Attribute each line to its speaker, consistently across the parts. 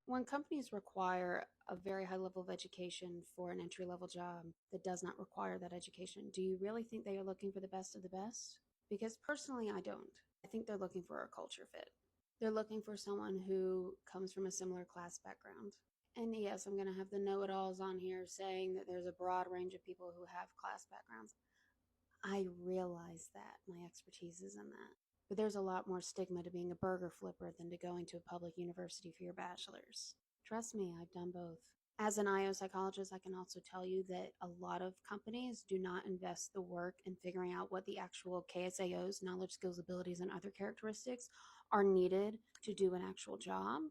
Speaker 1: When companies require a very high level of education for an entry level job that does not require that education, do you really think they are looking for the best of the best? Because personally, I don't. I think they're looking for a culture fit. They're looking for someone who comes from a similar class background. And yes, I'm going to have the know it alls on here saying that there's a broad range of people who have class backgrounds. I realize that my expertise is in that. But there's a lot more stigma to being a burger flipper than to going to a public university for your bachelor's. Trust me, I've done both. As an IO psychologist, I can also tell you that a lot of companies do not invest the work in figuring out what the actual KSAOs, knowledge, skills, abilities, and other characteristics are needed to do an actual job.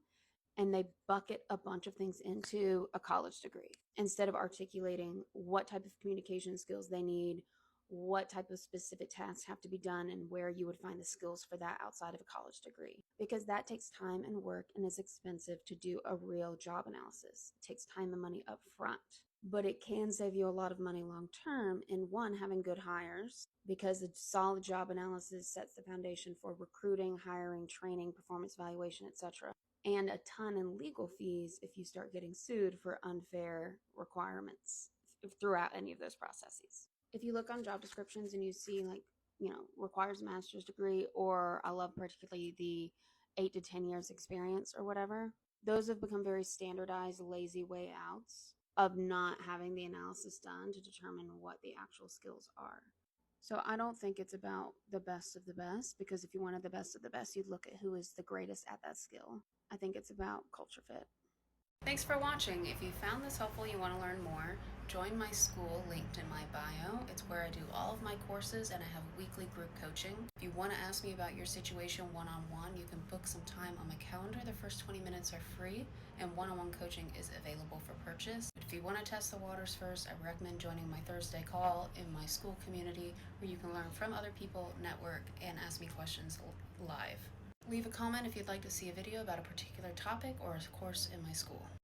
Speaker 1: And they bucket a bunch of things into a college degree instead of articulating what type of communication skills they need, what type of specific tasks have to be done, and where you would find the skills for that outside of a college degree. Because that takes time and work and is expensive to do a real job analysis. It takes time and money up front. But it can save you a lot of money long term in one, having good hires, because a solid job analysis sets the foundation for recruiting, hiring, training, performance evaluation, etc., and a ton in legal fees if you start getting sued for unfair requirements throughout any of those processes. If you look on job descriptions and you see, like, requires a master's degree, or I love particularly the 8 to 10 years experience or whatever, those have become very standardized, lazy way outs of not having the analysis done to determine what the actual skills are. So I don't think it's about the best of the best, because if you wanted the best of the best, you'd look at who is the greatest at that skill. I think it's about culture fit. Thanks for watching. If you found this helpful and you want to learn more, join my school linked in my bio. It's where I do all of my courses and I have weekly group coaching. If you want to ask me about your situation one-on-one, you can book some time on my calendar. The first 20 minutes are free and one-on-one coaching is available for purchase. But if you want to test the waters first, I recommend joining my Thursday call in my school community where you can learn from other people, network, and ask me questions live. Leave a comment if you'd like to see a video about a particular topic or a course in my school.